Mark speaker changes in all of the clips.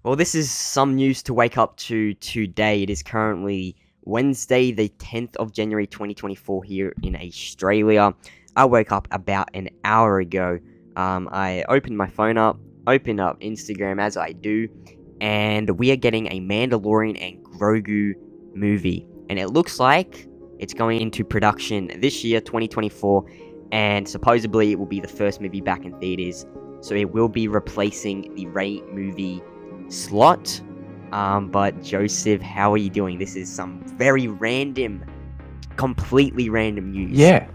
Speaker 1: Well, this is some news to wake up to today. It is currently Wednesday, the 10th of January 2024 here in Australia. I woke up about an hour ago. I opened my phone up, opened up Instagram as I do, and we are getting a Mandalorian and Grogu movie. And it looks like it's going into production this year, 2024, and supposedly it will be the first movie back in theaters. So it will be replacing the Rey movie slot. But Joseph, how are you doing? This is some very random, completely random news.
Speaker 2: Yeah,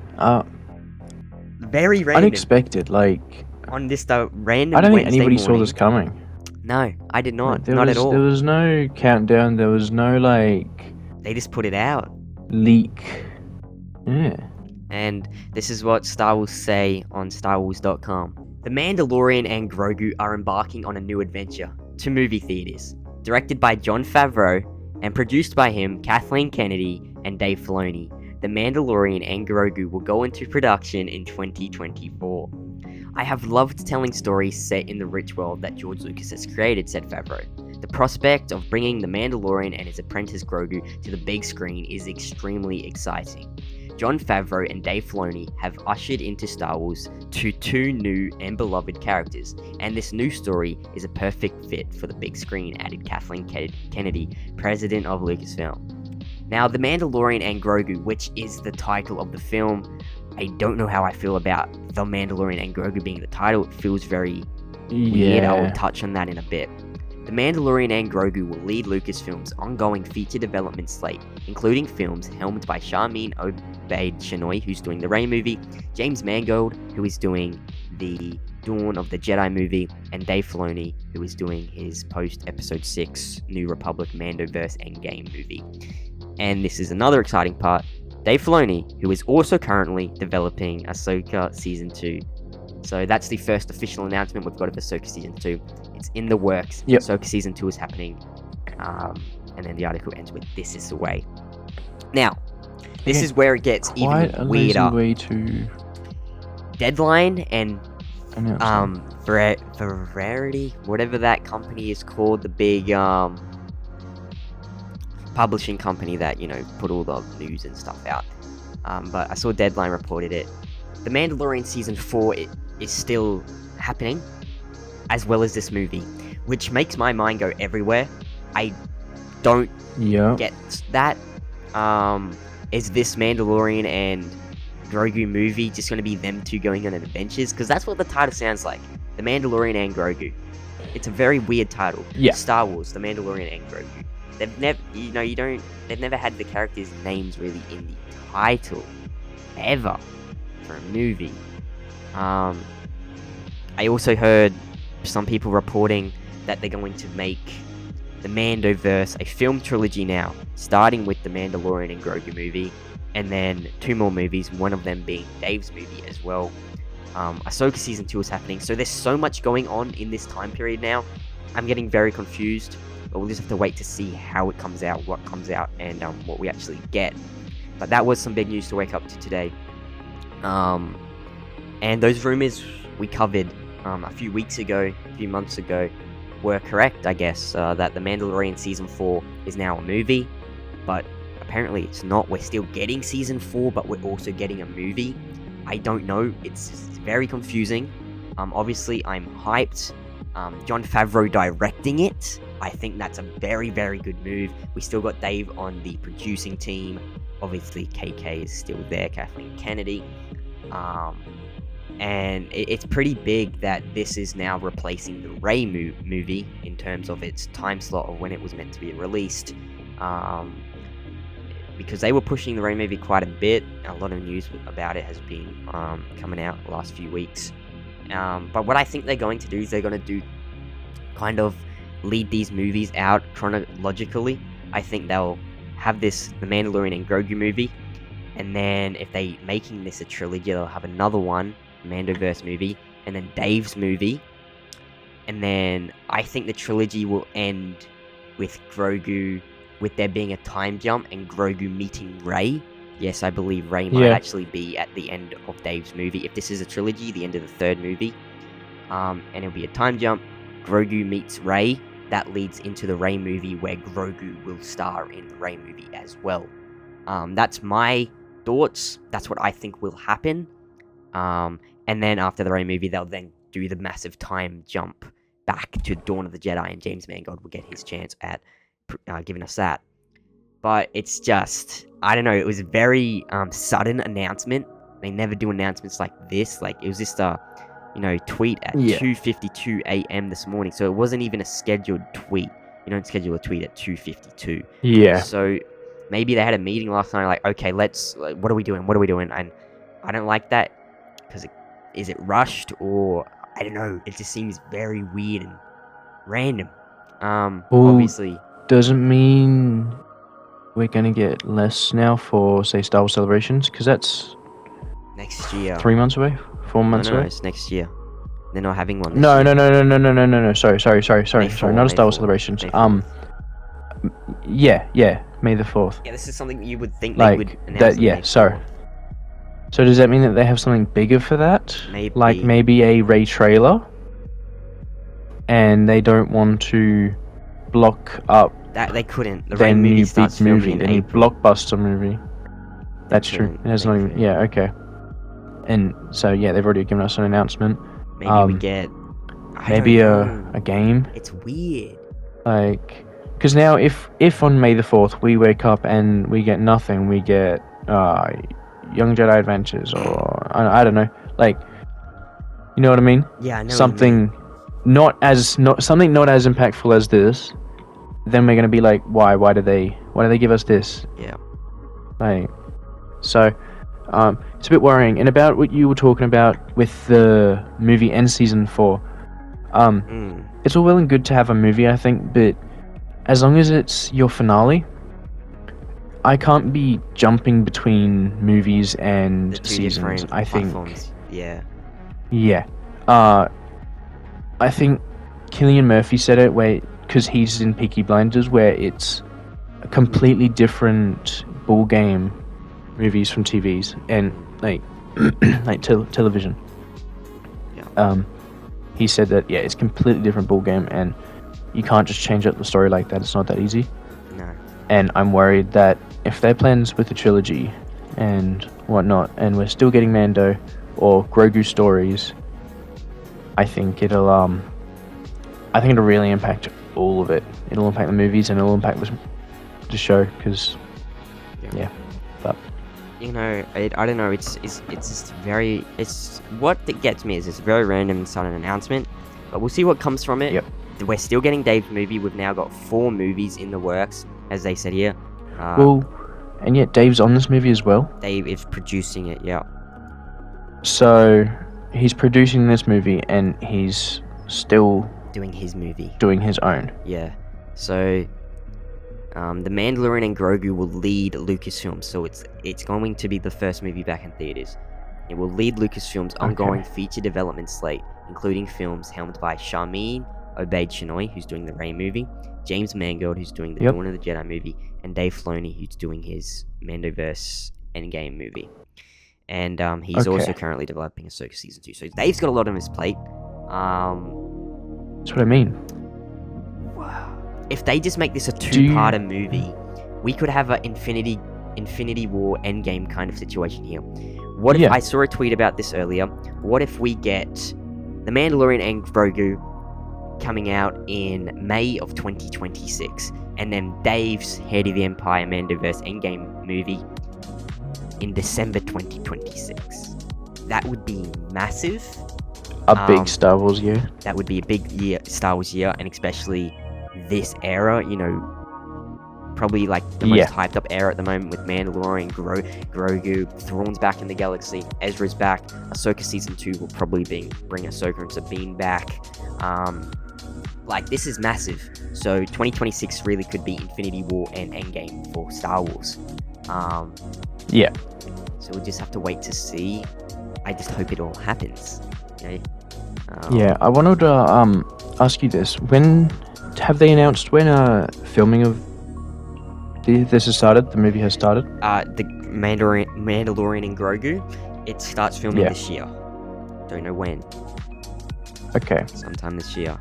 Speaker 1: Very random.
Speaker 2: unexpected.
Speaker 1: On this random
Speaker 2: I don't think
Speaker 1: Wednesday
Speaker 2: anybody
Speaker 1: morning.
Speaker 2: saw this coming.
Speaker 1: No, I did not.
Speaker 2: There
Speaker 1: Not at all.
Speaker 2: There was no countdown. There was no
Speaker 1: They just put it out.
Speaker 2: leak. Yeah.
Speaker 1: And this is what Star Wars say on StarWars.com. The Mandalorian and Grogu are embarking on a new adventure to movie theaters. Directed by Jon Favreau and produced by him, Kathleen Kennedy, and Dave Filoni, The Mandalorian and Grogu will go into production in 2024. I have loved telling stories set in the rich world that George Lucas has created, said Favreau. The prospect of bringing The Mandalorian and his apprentice Grogu to the big screen is extremely exciting. Jon Favreau and Dave Filoni have ushered into Star Wars two new and beloved characters, and this new story is a perfect fit for the big screen, added Kathleen Kennedy, president of Lucasfilm. Now, The Mandalorian and Grogu, which is the title of the film, I don't know how I feel about The Mandalorian and Grogu being the title. It feels very weird. I will touch on that in a bit. The Mandalorian and Grogu will lead Lucasfilm's ongoing feature development slate, including films helmed by Charmin Obaid-Chinoy, who's doing the Rey movie, James Mangold, who is doing the Dawn of the Jedi movie, and Dave Filoni, who is doing his post-Episode 6 New Republic Mandoverse Endgame movie. And this is another exciting part, Dave Filoni, who is also currently developing Ahsoka Season 2. So that's the first official announcement we've got of Ahsoka Season 2. It's in the works.
Speaker 2: Yep.
Speaker 1: Ahsoka Season 2 is happening. And then the article ends with, "This is the way." Now, this is where it gets
Speaker 2: quite
Speaker 1: even
Speaker 2: a
Speaker 1: weirder.
Speaker 2: lazy way to
Speaker 1: Deadline and
Speaker 2: announce
Speaker 1: Variety, whatever that company is called, the big publishing company that, put all the news and stuff out. But I saw Deadline reported it. The Mandalorian Season 4 is still happening, as well as this movie, which makes my mind go everywhere. I don't get that. Is this Mandalorian and Grogu movie just going to be them two going on adventures? Because that's what the title sounds like. The Mandalorian and Grogu. It's a very weird title.
Speaker 2: Yeah.
Speaker 1: Star Wars, The Mandalorian and Grogu. They've never, they've never had the characters' names really in the title, ever, for a movie. I also heard some people reporting that they're going to make the Mandoverse a film trilogy now, starting with the Mandalorian and Grogu movie, and then 2 more movies, one of them being Dave's movie as well. Ahsoka Season 2 is happening, so there's so much going on in this time period now. I'm getting very confused, but we'll just have to wait to see how it comes out, what comes out, and what we actually get. But that was some big news to wake up to today. And those rumors we covered a few weeks ago, a few months ago, were correct, I guess, that The Mandalorian Season 4 is now a movie, but apparently it's not. We're still getting Season 4, but we're also getting a movie. I don't know, it's very confusing. Obviously, I'm hyped. Jon Favreau directing it, I think that's a very, very good move. We still got Dave on the producing team. Obviously, KK is still there, Kathleen Kennedy. And it's pretty big that this is now replacing the Rey movie in terms of its time slot of when it was meant to be released. Because they were pushing the Rey movie quite a bit. A lot of news about it has been coming out the last few weeks. But what I think they're going to do is they're going to do kind of lead these movies out chronologically. I think they'll have the Mandalorian and Grogu movie, and then if they making this a trilogy, they'll have another one, Mandoverse movie, and then Dave's movie, and then I think the trilogy will end with Grogu, with there being a time jump and Grogu meeting Rey. Yes, I believe Rey might actually be at the end of Dave's movie. If this is a trilogy, the end of the 3rd movie, and it'll be a time jump. Grogu meets Rey, that leads into the Rey movie where Grogu will star in the Rey movie as well. That's my thoughts. That's what I think will happen. And then after the Rey movie, they'll then do the massive time jump back to Dawn of the Jedi, and James Mangold will get his chance at giving us that. But it's just, I don't know, it was a very sudden announcement. They never do announcements like this. Like, it was just a, tweet at 2:52 a.m. this morning. So it wasn't even a scheduled tweet. You don't schedule a tweet at 2:52.
Speaker 2: Yeah.
Speaker 1: So maybe they had a meeting last night, like, okay, what are we doing? What are we doing? And I don't like that, because is it rushed, or I don't know. It just seems very weird and random. Obviously.
Speaker 2: Doesn't mean we're going to get less now for, say, Star Wars Celebrations, because that's
Speaker 1: next year.
Speaker 2: 3 months away? 4 months away?
Speaker 1: No, it's next year. They're not having one this
Speaker 2: No.
Speaker 1: year.
Speaker 2: No. Sorry. Not a Star Wars
Speaker 1: 4th.
Speaker 2: Celebrations.
Speaker 1: May 4th.
Speaker 2: Yeah. May the 4th.
Speaker 1: Yeah, this is something you would think
Speaker 2: Like,
Speaker 1: they would announce.
Speaker 2: that,
Speaker 1: on
Speaker 2: yeah,
Speaker 1: May
Speaker 2: sorry.
Speaker 1: 4th.
Speaker 2: So does that mean that they have something bigger for that?
Speaker 1: Maybe.
Speaker 2: Like maybe a Rey trailer? And they don't want to block up
Speaker 1: That they couldn't. The
Speaker 2: their
Speaker 1: Rey movie
Speaker 2: new
Speaker 1: starts
Speaker 2: big movie,
Speaker 1: filming in
Speaker 2: any
Speaker 1: April.
Speaker 2: blockbuster movie. That's true.
Speaker 1: couldn't.
Speaker 2: It has
Speaker 1: They
Speaker 2: not even.
Speaker 1: couldn't.
Speaker 2: Yeah, okay. And so yeah, they've already given us an announcement.
Speaker 1: Maybe we get. I
Speaker 2: Maybe
Speaker 1: don't know.
Speaker 2: a game.
Speaker 1: It's weird.
Speaker 2: Like, because now if on May the 4th we wake up and we get nothing, we get Young Jedi Adventures, or I don't know, like, you know what I mean?
Speaker 1: Yeah, I know.
Speaker 2: Something not as impactful as this. Then we're gonna be like, why did they give us this?
Speaker 1: Yeah.
Speaker 2: Like, so it's a bit worrying. And about what you were talking about with the movie and season 4, it's all well and good to have a movie, I think, but as long as it's your finale, I can't be jumping between movies and
Speaker 1: The two
Speaker 2: seasons.
Speaker 1: different
Speaker 2: I think,
Speaker 1: platforms. Yeah.
Speaker 2: yeah, I think Cillian Murphy said it because he's in Peaky Blinders, where it's a completely different ball game, movies from TVs and like television.
Speaker 1: Yeah.
Speaker 2: He said that it's completely different ball game, and you can't just change up the story like that. It's not that easy.
Speaker 1: No.
Speaker 2: And I'm worried that if their plans with the trilogy and whatnot, and we're still getting Mando or Grogu stories, I think it'll really impact all of it. It'll impact the movies and it'll impact the show, because but
Speaker 1: I don't know. It's just very. It's what that gets me is it's very random and sudden announcement, but we'll see what comes from it.
Speaker 2: Yep.
Speaker 1: We're still getting Dave's movie. We've now got 4 movies in the works, as they said here.
Speaker 2: And yet Dave's on this movie as well.
Speaker 1: Dave is producing it. Yeah.
Speaker 2: So he's producing this movie and he's still
Speaker 1: Doing his movie.
Speaker 2: doing his own.
Speaker 1: Yeah. So, The Mandalorian and Grogu will lead Lucasfilm. So it's going to be the first movie back in theaters. It will lead Lucasfilm's ongoing feature development slate, including films helmed by Sharmeen Obaid-Chinoy, who's doing the Rey movie, James Mangold, who's doing the Dawn of the Jedi movie, and Dave Filoni, who's doing his Mandoverse Endgame movie. And he's also currently developing Ahsoka Season 2. So Dave's got a lot on his plate.
Speaker 2: That's what I mean.
Speaker 1: If they just make this a 2-parter movie, we could have an Infinity War Endgame kind of situation here. What if I saw a tweet about this earlier? What if we get The Mandalorian and Grogu coming out in May of 2026, and then Dave's Head of the Empire Mandoverse Endgame movie in December 2026? That would be massive.
Speaker 2: A big Star Wars year.
Speaker 1: That would be a big Star Wars year, and especially this era, probably like the most hyped up era at the moment with Mandalorian, Grogu, Thrawn's back in the galaxy, Ezra's back, Ahsoka Season 2 will probably bring Ahsoka and Sabine back. This is massive. So 2026 really could be Infinity War and Endgame for Star Wars. So we'll just have to wait to see. I just hope it all happens.
Speaker 2: I wanted to ask you this. When have they announced when filming of this has started? The movie has started?
Speaker 1: The Mandalorian and Grogu, it starts filming this year. Don't know when.
Speaker 2: Okay.
Speaker 1: Sometime this year.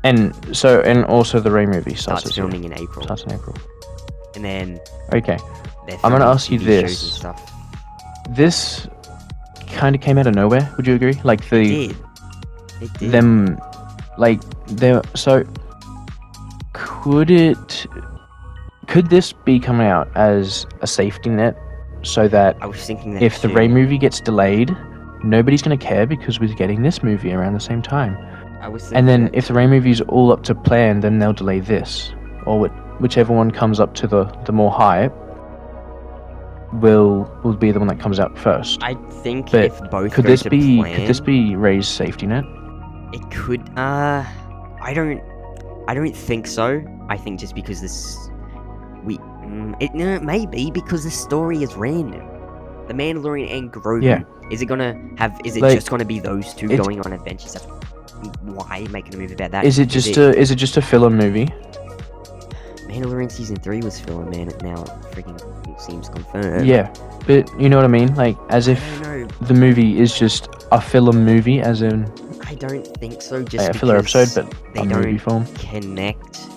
Speaker 2: And also the Rey movie starts
Speaker 1: Starts filming in April.
Speaker 2: Starts in April.
Speaker 1: And then
Speaker 2: Okay.
Speaker 1: they're
Speaker 2: I'm gonna
Speaker 1: filming
Speaker 2: ask you
Speaker 1: TV shows and
Speaker 2: this.
Speaker 1: stuff.
Speaker 2: This kind of came out of nowhere. Would you agree? Like
Speaker 1: It did.
Speaker 2: them, like they. So could this be coming out as a safety net so that
Speaker 1: I was thinking that
Speaker 2: if the
Speaker 1: too.
Speaker 2: Rey movie gets delayed, nobody's gonna care because we're getting this movie around the same time.
Speaker 1: I was thinking
Speaker 2: And then
Speaker 1: that
Speaker 2: if the Rey movie's all up to plan, then they'll delay this, or whichever one comes up to the more hype will be the one that comes out first.
Speaker 1: I think
Speaker 2: But
Speaker 1: if both
Speaker 2: Could
Speaker 1: go
Speaker 2: this
Speaker 1: to
Speaker 2: be
Speaker 1: plan,
Speaker 2: Rey's safety net?
Speaker 1: it could. I don't think so. I think just because maybe because the story is random. The Mandalorian and Grogu.
Speaker 2: Yeah.
Speaker 1: Is it gonna have? Is it
Speaker 2: Like,
Speaker 1: just gonna be those two
Speaker 2: it's-
Speaker 1: going on adventures? That's why making a movie about that.
Speaker 2: Is it just a filler movie?
Speaker 1: Mandalorian season 3 was filler, man. It now freaking seems confirmed.
Speaker 2: Yeah, but you know what I mean? Like, as if
Speaker 1: I don't know.
Speaker 2: the movie is just a filler movie, as in
Speaker 1: I don't think so. Just
Speaker 2: a filler
Speaker 1: because
Speaker 2: episode, but
Speaker 1: they
Speaker 2: a movie
Speaker 1: don't
Speaker 2: form.
Speaker 1: connect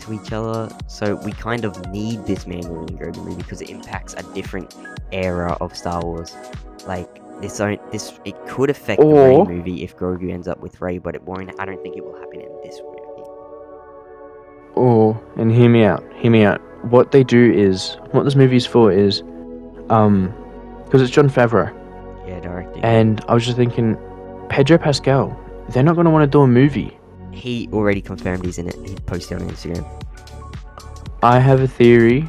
Speaker 1: to each other. So we kind of need this Mandalorian and Grogu movie because it impacts a different era of Star Wars. Like it could affect the
Speaker 2: Or-
Speaker 1: Rey movie if Grogu ends up with Rey, but it won't. I don't think it will happen in this movie.
Speaker 2: And hear me out. What they do is, what this movie is for is, because it's Jon Favreau,
Speaker 1: Yeah, directing.
Speaker 2: and I was just thinking, Pedro Pascal, they're not going to want to do a movie.
Speaker 1: He already confirmed he's in it. He posted on Instagram.
Speaker 2: I have a theory,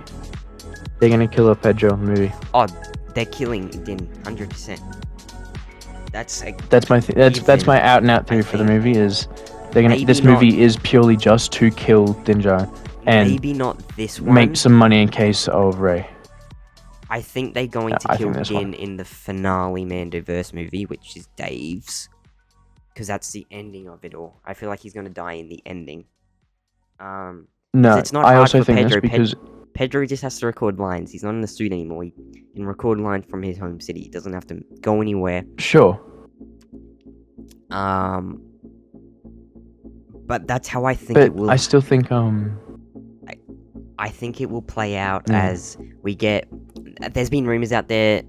Speaker 2: they're going to kill off Pedro in the movie.
Speaker 1: Oh, they're killing Din 100%. That's
Speaker 2: That's my that's
Speaker 1: Even,
Speaker 2: my out and out theory
Speaker 1: I
Speaker 2: for the
Speaker 1: think,
Speaker 2: movie is they're gonna.
Speaker 1: maybe
Speaker 2: This
Speaker 1: not-
Speaker 2: movie is purely just to kill Din Djarin and
Speaker 1: maybe not this one.
Speaker 2: make some money in case of Rey.
Speaker 1: I think they're going to
Speaker 2: I
Speaker 1: kill
Speaker 2: think this one.
Speaker 1: Din in the finale Mandoverse movie, which is Dave's, because that's the ending of it all. I feel like he's going to die in the ending.
Speaker 2: No,
Speaker 1: it's not
Speaker 2: I
Speaker 1: hard
Speaker 2: also
Speaker 1: for
Speaker 2: think
Speaker 1: Pedro.
Speaker 2: this because
Speaker 1: Pedro just has to record lines. He's not in the suit anymore. He can record lines from his home city. He doesn't have to go anywhere.
Speaker 2: sure,
Speaker 1: But that's how I think
Speaker 2: but
Speaker 1: it will.
Speaker 2: I still think
Speaker 1: I think it will play out
Speaker 2: Mm.
Speaker 1: as we get. There's been rumors out there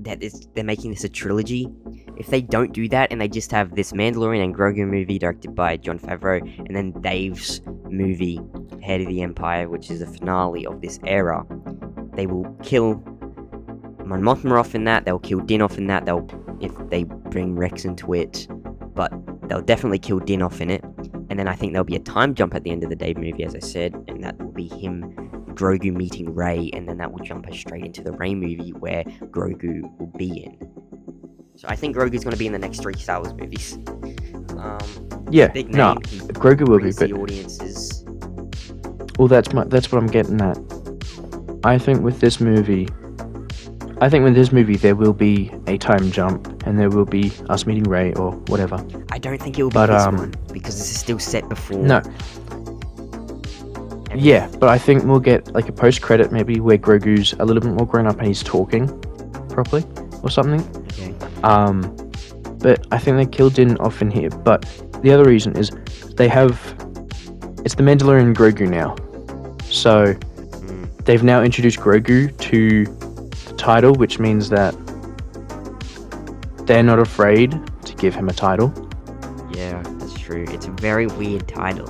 Speaker 1: that they're making this a trilogy. If they don't do that and they just have this Mandalorian and Grogu movie directed by Jon Favreau, and then Dave's movie, Head of the Empire, which is the finale of this era, they will kill Mon Mothma off in that. They'll kill Din off in that. If they bring Rex into it, but they'll definitely kill Din off in it. And then I think there'll be a time jump at the end of the Dave movie, as I said, and that will be him, Grogu meeting Rey, and then that will jump us straight into the Rey movie where Grogu will be in. So I think Grogu's going to be in the next 3 Star Wars movies.
Speaker 2: yeah,
Speaker 1: Big
Speaker 2: no,
Speaker 1: name. He
Speaker 2: Grogu will be,
Speaker 1: brings
Speaker 2: but
Speaker 1: the audiences.
Speaker 2: well, that's what I'm getting at. I think with this movie, there will be a time jump, and there will be us meeting Rey or whatever.
Speaker 1: I don't think it will be
Speaker 2: But,
Speaker 1: this one because this is still set before.
Speaker 2: No,
Speaker 1: And
Speaker 2: yeah, but I think we'll get like a post-credit maybe where Grogu's a little bit more grown up and he's talking properly or something.
Speaker 1: Okay.
Speaker 2: But I think they killed Din off in here. But the other reason is it's the Mandalorian Grogu now. So they've now introduced Grogu to the title, which means that they're not afraid to give him a title.
Speaker 1: Yeah, that's true. It's a very weird title.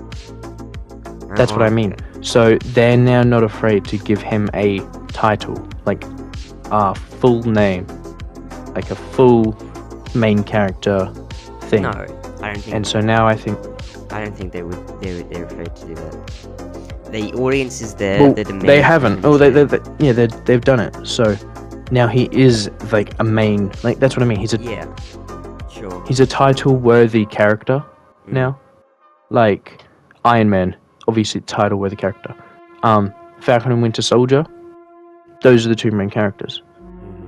Speaker 2: That's what I mean. So they're now not afraid to give him a title, like a full name, like a full main character thing.
Speaker 1: No, I don't think.
Speaker 2: And so now I think
Speaker 1: I don't think they're afraid to do that. The audience is there.
Speaker 2: well,
Speaker 1: the demand
Speaker 2: they
Speaker 1: for
Speaker 2: haven't.
Speaker 1: him
Speaker 2: Oh,
Speaker 1: is there.
Speaker 2: they've done it. So now he is like a main. Like that's what I mean.
Speaker 1: Yeah, sure.
Speaker 2: He's a title worthy character now. Like Iron Man, obviously title worthy character. Falcon and Winter Soldier. Those are the 2 main characters.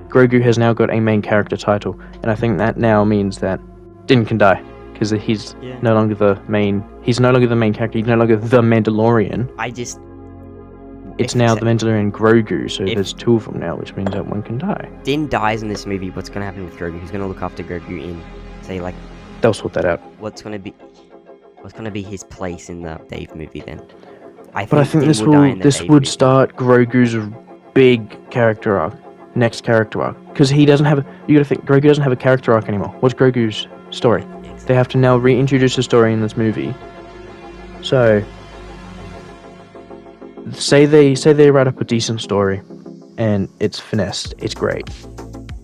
Speaker 2: Grogu has now got a main character title, and I think that now means that Din can die because he's no longer the main. He's no longer the main character. He's no longer the Mandalorian. It's now the Mandalorian Grogu. So there's 2 of them now, which means that one can die.
Speaker 1: Din dies in this movie. What's gonna happen with Grogu? Who's gonna look after Grogu in, say, like,
Speaker 2: They'll sort that out.
Speaker 1: what's gonna be? What's gonna be his place in the Dave movie then?
Speaker 2: But I think
Speaker 1: Din
Speaker 2: this
Speaker 1: will die in the
Speaker 2: this
Speaker 1: Dave
Speaker 2: would
Speaker 1: movie.
Speaker 2: start Grogu's big character arc, next character arc, because he doesn't have. You gotta think Grogu doesn't have a character arc anymore. What's Grogu's story?
Speaker 1: Exactly.
Speaker 2: They have to now reintroduce the story in this movie. So, say they write up a decent story, and it's finessed, it's great,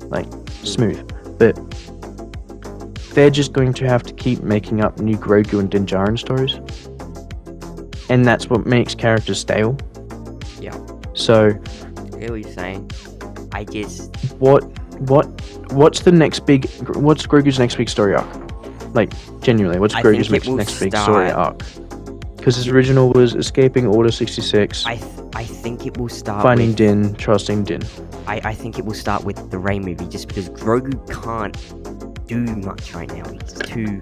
Speaker 2: like smooth, but they're just going to have to keep making up new Grogu and Din Djarin stories, and that's what makes characters stale.
Speaker 1: Yeah.
Speaker 2: So,
Speaker 1: I hear what you're saying. I guess
Speaker 2: what's Grogu's next big story arc? Like, genuinely, what's
Speaker 1: I
Speaker 2: Grogu's
Speaker 1: think it will
Speaker 2: next big story
Speaker 1: start-
Speaker 2: arc? Because his original was escaping Order 66,
Speaker 1: I think it will start
Speaker 2: finding
Speaker 1: with,
Speaker 2: Din, trusting Din.
Speaker 1: I think it will start with the Rey movie, just because Grogu can't do much right now. He's too.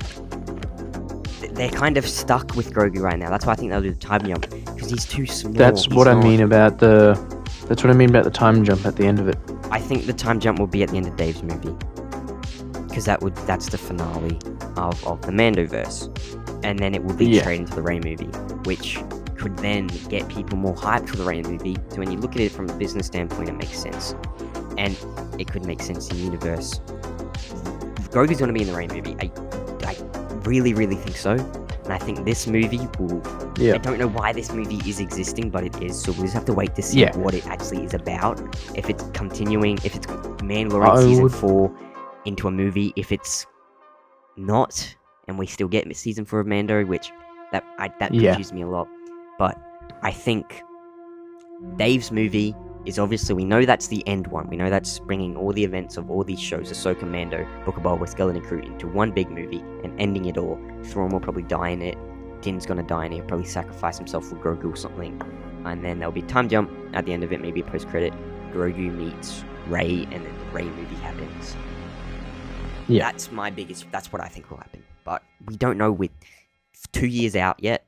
Speaker 1: They're kind of stuck with Grogu right now. That's why I think they'll do the time jump, because he's too small.
Speaker 2: That's
Speaker 1: He's
Speaker 2: what I
Speaker 1: not-
Speaker 2: mean about the. That's what I mean about the time jump at the end of it.
Speaker 1: I think the time jump will be at the end of Dave's movie, because that's the finale of the Mandoverse, and then it will lead straight into the Rey movie, which could then get people more hyped for the Rey movie. So when you look at it from a business standpoint, it makes sense, and it could make sense in universe. Grogu's going to be in the Rey movie. I really, really think so, and I think this movie will.
Speaker 2: Yeah.
Speaker 1: I don't know why this movie is existing, but it is. So we'll just have to wait to see what it actually is about. If it's continuing, if it's Mandalorian season 4 into a movie, if it's not, and we still get season 4 of Mando, which that confused me a lot. But I think Dave's movie is obviously, we know that's the end one. We know that's bringing all the events of all these shows, Ahsoka, Mando, Book of Boba Fett, Skeleton Crew, into one big movie and ending it all. Thrawn will probably die in it. Din's gonna die and he'll probably sacrifice himself for Grogu or something. And then there'll be time jump at the end of it, maybe a post-credit. Grogu meets Rey, and then the Rey movie happens.
Speaker 2: Yeah.
Speaker 1: That's what I think will happen. But we don't know with 2 years out yet.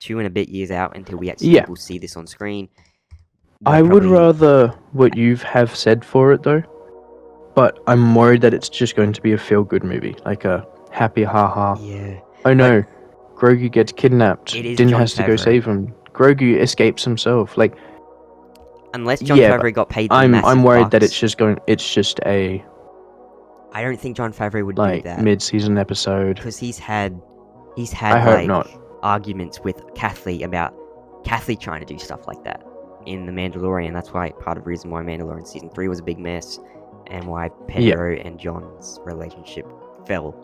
Speaker 1: 2 and a bit years out until we actually will see this on screen.
Speaker 2: I would rather what you have said for it though, but I'm worried that it's just going to be a feel-good movie, like a happy haha.
Speaker 1: Yeah.
Speaker 2: Oh no, Grogu gets kidnapped. Din
Speaker 1: Jon
Speaker 2: has to go
Speaker 1: Favreau.
Speaker 2: save him. Grogu escapes himself. Like,
Speaker 1: Unless Jon
Speaker 2: Yeah,
Speaker 1: Favreau got paid the
Speaker 2: I'm
Speaker 1: massive
Speaker 2: worried that
Speaker 1: bucks,
Speaker 2: it's just a
Speaker 1: I don't think Jon Favreau would do
Speaker 2: like
Speaker 1: that.
Speaker 2: mid-season episode.
Speaker 1: Because he's had
Speaker 2: I hope
Speaker 1: like
Speaker 2: not.
Speaker 1: arguments with Kathleen about Kathleen trying to do stuff like that in The Mandalorian. That's why part of the reason why Mandalorian season 3 was a big mess, and why Pedro and Jon's relationship fell.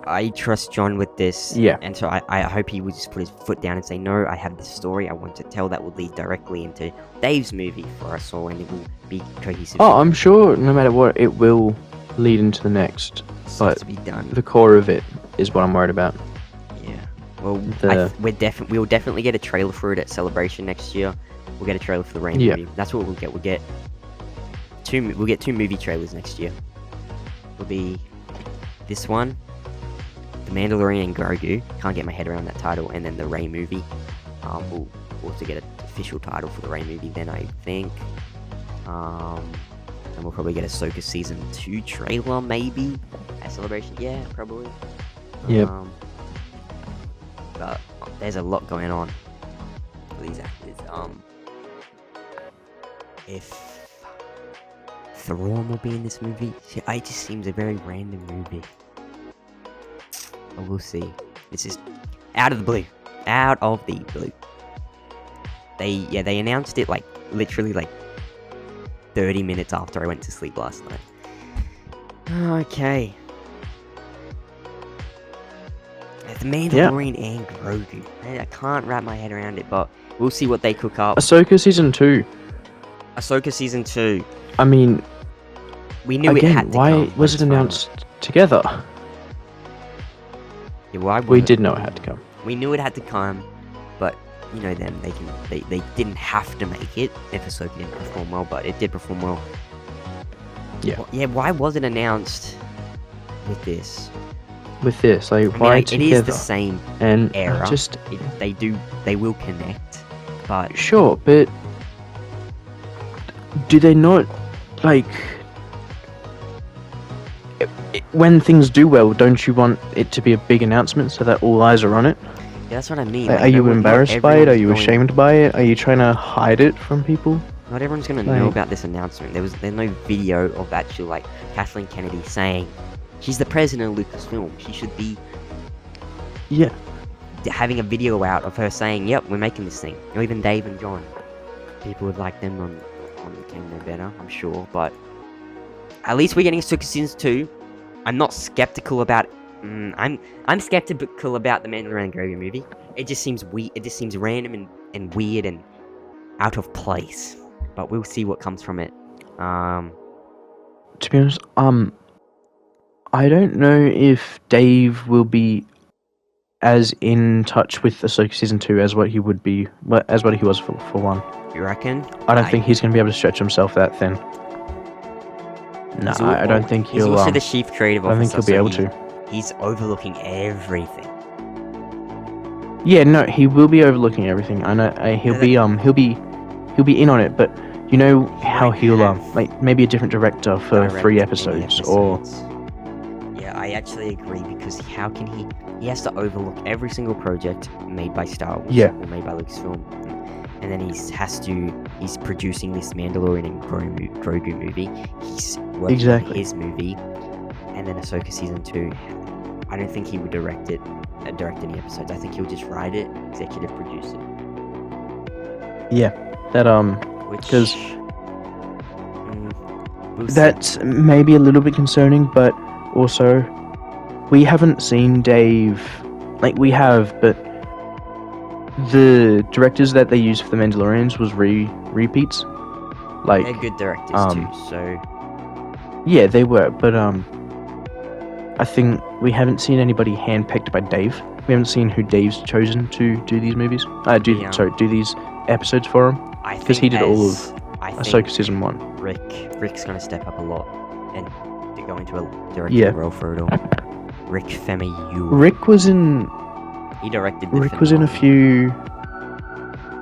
Speaker 1: I trust Jon with this, and so I hope he would just put his foot down and say, no, I have this story I want to tell that will lead directly into Dave's movie for us all, and it will be cohesive.
Speaker 2: Oh, I'm sure no matter what, it will lead into the next. But
Speaker 1: to be done.
Speaker 2: the core of it is what I'm worried about.
Speaker 1: Yeah. Well,
Speaker 2: The-
Speaker 1: we'll definitely get a trailer for it at Celebration next year. We'll get a trailer for the Rain
Speaker 2: Yeah.
Speaker 1: movie. That's what we'll get. We'll get two movie trailers next year. It'll be this one, The Mandalorian and Grogu. Can't get my head around that title, and then the Rey movie. We'll also get an official title for the Rey movie then, I think. And we'll probably get a Ahsoka season 2 trailer, maybe at Celebration. Yeah, probably.
Speaker 2: Yep.
Speaker 1: But there's a lot going on for these actors. If Thrawn will be in this movie, it just seems a very random movie. But we'll see. It's just out of the blue. Out of the blue. They announced it literally 30 minutes after I went to sleep last night. Okay. The Mandalorian and Grogu. I can't wrap my head around it, but we'll see what they cook up.
Speaker 2: Ahsoka season 2.
Speaker 1: Ahsoka season 2.
Speaker 2: I mean,
Speaker 1: we knew
Speaker 2: again,
Speaker 1: it had to
Speaker 2: why
Speaker 1: come.
Speaker 2: was it announced together?
Speaker 1: Yeah, why
Speaker 2: We did know it had to come.
Speaker 1: We knew it had to come, but you know them. They didn't have to make it if Ahsoka didn't perform well, but it did perform well.
Speaker 2: Yeah.
Speaker 1: Yeah. Why was it announced with this?
Speaker 2: With this,
Speaker 1: I
Speaker 2: why
Speaker 1: mean,
Speaker 2: together?
Speaker 1: it is the same
Speaker 2: and
Speaker 1: era.
Speaker 2: Just
Speaker 1: they will connect, but
Speaker 2: sure, but do they not when things do well, don't you want it to be a big announcement so that all eyes are on it?
Speaker 1: Yeah, that's what I mean.
Speaker 2: Like, are you embarrassed by it? Are you ashamed by it? Are you trying to hide it from people?
Speaker 1: Not everyone's gonna know about this announcement. There's no video of actual like Kathleen Kennedy saying she's the president of Lucasfilm. She should be having a video out of her saying, "Yep, we're making this thing." Or even Dave and John. People would like them on Can Know Better, I'm sure. But at least we're getting Ahsoka Season 2. I'm not skeptical about. I'm skeptical about the Mandalorian and Grogu movie. It just seems weird. It just seems random and weird and out of place. But we'll see what comes from it.
Speaker 2: To be honest, I don't know if Dave will be as in touch with Ahsoka Season 2 as what he would be, as what he was for 1.
Speaker 1: You reckon?
Speaker 2: I don't think he's going to be able to stretch himself that thin. No, I don't think he'll.
Speaker 1: He's also the chief creative officer.
Speaker 2: I don't think he'll be able to.
Speaker 1: He's overlooking everything.
Speaker 2: Yeah, no, he will be overlooking everything. I know. He'll be in on it, but you know how he'll like maybe a different director for 3 episodes or.
Speaker 1: Yeah, I actually agree because how can he? He has to overlook every single project made by Star Wars or made by Lucasfilm, and then he's producing this Mandalorian and Grogu movie. He's working on his movie, and then Ahsoka Season 2. I don't think he would direct any episodes. I think he'll just write it, executive produce it. Yeah,
Speaker 2: that because that's maybe a little bit concerning, but also we haven't seen Dave, like we have, but the directors that they used for the Mandalorians was repeats. Like
Speaker 1: they're good directors too, so
Speaker 2: yeah, they were, but I think we haven't seen anybody handpicked by Dave. We haven't seen who Dave's chosen to do these movies. Do these episodes for him. Because he did all of Ahsoka Season 1.
Speaker 1: Rick's gonna step up a lot and go into a directing role for it all. Rick Famuyiwa.
Speaker 2: Rick was in.
Speaker 1: He directed.
Speaker 2: Rick was in a few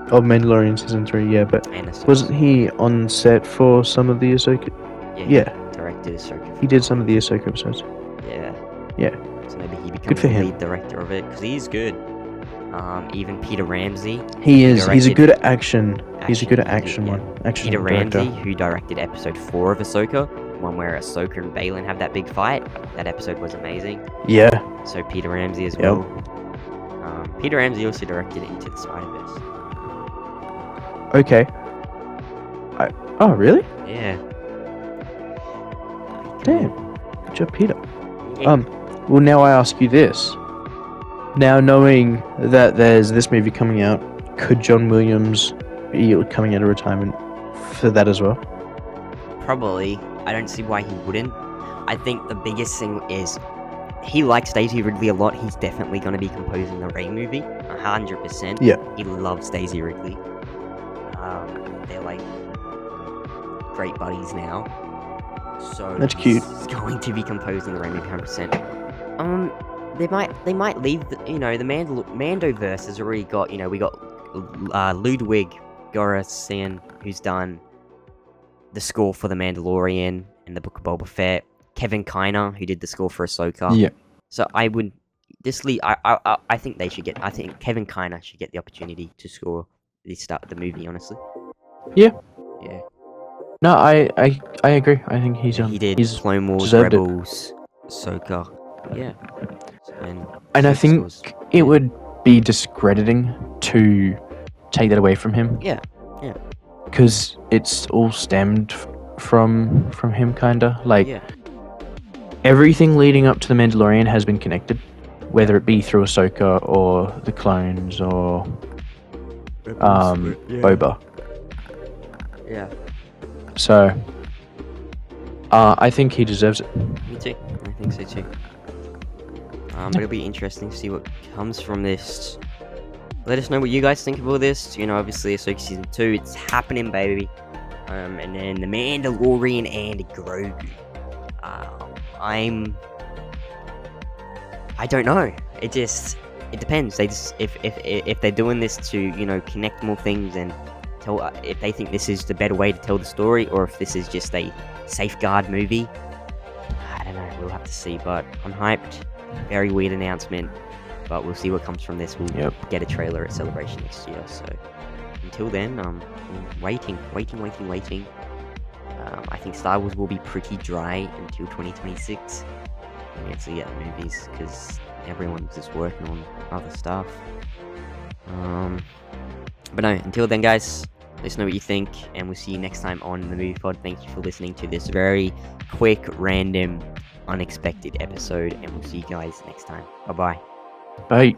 Speaker 2: of Mandalorian Season 3, yeah, but wasn't he on set for some of the Ahsoka?
Speaker 1: Yeah. Directed Ahsoka.
Speaker 2: He did some of the Ahsoka episodes. Yeah.
Speaker 1: So maybe he becomes the lead director of it because he's good. Even Peter Ramsey.
Speaker 2: He's a good at action. He's a good at action one. Action
Speaker 1: Peter
Speaker 2: director.
Speaker 1: Ramsey, who directed episode 4 of Ahsoka, one where Ahsoka and Balin have that big fight. That episode was amazing.
Speaker 2: Yeah.
Speaker 1: So Peter Ramsey as well. Peter Ramsey also directed Into the Spider-Verse.
Speaker 2: Okay. Oh, really?
Speaker 1: Yeah.
Speaker 2: Damn. Good job, Peter. Yeah. Well, now I ask you this. Now, knowing that there's this movie coming out, could John Williams be coming out of retirement for that as well?
Speaker 1: Probably. I don't see why he wouldn't. I think the biggest thing is he likes Daisy Ridley a lot. He's definitely going to be composing the Rey movie, 100%.
Speaker 2: Yeah.
Speaker 1: He loves Daisy Ridley. They're like great buddies now. So
Speaker 2: that's cute.
Speaker 1: He's going to be composing the Rey movie, 100%. They might leave the Mandoverse has already got, we got Ludwig Göransson, who's done the score for The Mandalorian and the Book of Boba Fett. Kevin Kiner, who did the score for Ahsoka.
Speaker 2: Yeah.
Speaker 1: So I would just leave. I think they should get. I think Kevin Kiner should get the opportunity to score the movie. Honestly.
Speaker 2: Yeah.
Speaker 1: Yeah.
Speaker 2: No, I agree. I think he
Speaker 1: did Clone Wars, Rebels, Ahsoka. Yeah.
Speaker 2: And I think it would be discrediting to take that away from him.
Speaker 1: Yeah.
Speaker 2: Because it's all stemmed from him, kinda. Like, everything leading up to The Mandalorian has been connected. Whether it be through Ahsoka or the clones or Boba.
Speaker 1: Yeah.
Speaker 2: So, I think he deserves it.
Speaker 1: Me too. I think so too. But it'll be interesting to see what comes from this. Let us know what you guys think of all this. Obviously, Ahsoka Season 2, it's happening, baby. And then The Mandalorian and Grogu. I don't know. It depends. If they're doing this to, connect more things and tell, if they think this is the better way to tell the story, or if this is just a safeguard movie. I don't know. we'll have to see. But I'm hyped. Very weird announcement, but we'll see what comes from this. We'll get a trailer at Celebration next year. So until then, waiting. I think Star Wars will be pretty dry until 2026. We get to get movies because everyone's just working on other stuff. But no, until then, guys, let us know what you think, and we'll see you next time on the Movie Pod. Thank you for listening to this very quick, random, unexpected episode, and we'll see you guys next time. Bye-bye.
Speaker 2: Bye.